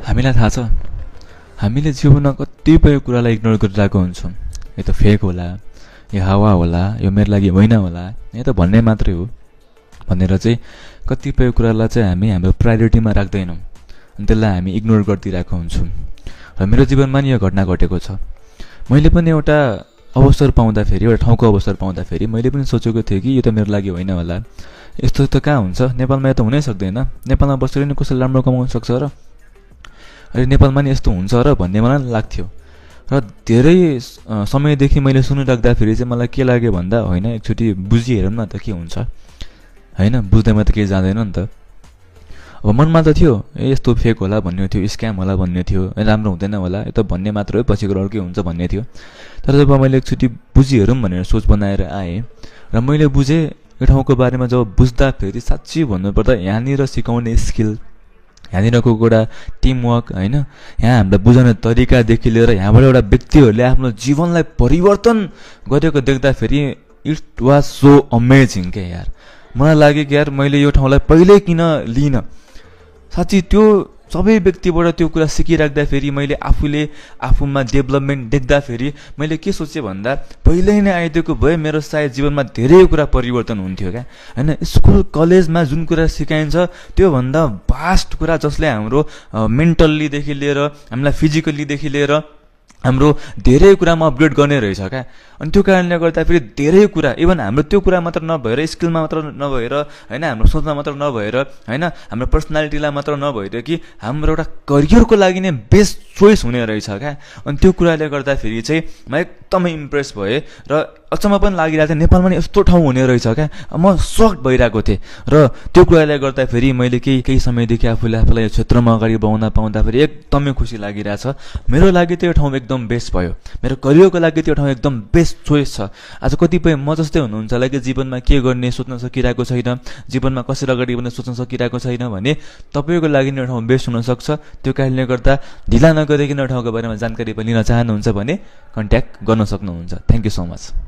हामीलाई थाहा छ हामीले जीवनमा कतिपय कुरालाई इग्नोर गरिरहेको हुन्छौँ। यो त फेक होला, यो हावा होला, यो मेरो लागि होइन होला, यो त भन्ने मात्रै हो भनेर चाहिँ कतिपय कुरालाई चाहिँ हामी हाम्रो प्रायोरिटीमा राख्दैनौँ अनि त्यसलाई हामी इग्नोर गरिदिरहेको हुन्छौँ। र मेरो जीवनमा नि यो घटना घटेको छ। मैले पनि एउटा अवसर पाउँदाखेरि, एउटा ठाउँको अवसर पाउँदाखेरि मैले पनि सोचेको थिएँ कि यो त मेरो लागि होइन होला, यस्तो त कहाँ हुन्छ, नेपालमा यो त हुनै सक्दैन, नेपालमा बसेर नि कसैले राम्रो कमाउन सक्छ र, अहिले नेपालमा नि यस्तो हुन्छ र भन्ने मलाई लाग्थ्यो। र धेरै समयदेखि मैले सुनिराख्दाखेरि चाहिँ मलाई के लाग्यो भन्दा होइन एकचोटि बुझिहेरौँ न त के हुन्छ, होइन बुझ्दैमा त केही जाँदैन नि त। अब मनमा त थियो यस्तो फेक होला भन्ने थियो, स्क्याम होला भन्ने थियो, राम्रो हुँदैन होला, यो त भन्ने मात्र हो, पछिको अर्कै हुन्छ भन्ने थियो। तर जब मैले एकचोटि बुझिहेरौँ भनेर सोच बनाएर आएँ र मैले बुझेँ यो ठाउँको बारेमा, जब बुझ्दाखेरि साँच्ची भन्नुपर्दा यहाँनिर सिकाउने स्किल, यहाँनिरको एउटा टिमवर्क, होइन यहाँ हामीलाई बुझाउने तरिकादेखि लिएर यहाँबाट एउटा व्यक्तिहरूले आफ्नो जीवनलाई परिवर्तन गरेको देख्दाखेरि इट वाज सो अमेजिङ क्या यार। मलाई लाग्यो कि यार मैले यो ठाउँलाई पहिल्यै किन लिइनँ। साँच्ची त्यो सबै व्यक्तिबाट त्यो कुरा सिकिराख्दाखेरि मैले आफूमा डेभलपमेन्ट देख्दाखेरि मैले के सोचेँ भन्दा पहिल्यै नै आइदिएको भए मेरो सायद जीवनमा धेरै कुरा परिवर्तन हुन्थ्यो क्या। होइन स्कुल कलेजमा जुन कुरा सिकाइन्छ त्योभन्दा भास्ट कुरा जसले हाम्रो मेन्टल्लीदेखि लिएर हामीलाई फिजिकल्लीदेखि लिएर हाम्रो धेरै कुरामा अपग्रेड गर्ने रहेछ क्या। अनि त्यो कारणले गर्दा फेरि धेरै कुरा, इभन हाम्रो त्यो कुरा मात्र नभएर, स्किलमा मात्र नभएर, होइन हाम्रो सोचमा मात्र नभएर, होइन हाम्रो पर्सनालिटीलाई मात्र नभएर कि हाम्रो एउटा करियरको लागि नै बेस्ट चोइस हुने रहेछ क्या। अनि त्यो कुराले गर्दाखेरि चाहिँ म एकदमै इम्प्रेस भएँ र अचम्म पनि लागिरहेको थियो, नेपालमा नि यस्तो ठाउँ हुने रहेछ क्या। म सक्ड भइरहेको थिएँ र त्यो कुराले गर्दाखेरि मैले केही समयदेखि आफूलाई यो क्षेत्रमा अगाडि बढाउन पाउँदाखेरि एकदमै खुसी लागिरहेछ। मेरो लागि त यो ठाउँ एकदम बेस्ट भयो, मेरो करियरको लागि त्यो ठाउँ एकदम बेस्ट चोइस छ। आज कतिपय म जस्तै हुनुहुन्छ होला कि जीवनमा के गर्ने सोच्न सकिरहेको छैन, जीवनमा कसरी अगाडि बढ्ने सोच्न सकिरहेको छैन भने तपाईँको लागि यो ठाउँ बेस्ट हुनसक्छ। त्यो कारणले गर्दा ढिला नगरिकन ठाउँको बारेमा जानकारी पनि लिन चाहनुहुन्छ भने कन्ट्याक्ट गर्न सक्नुहुन्छ। Thank you so much.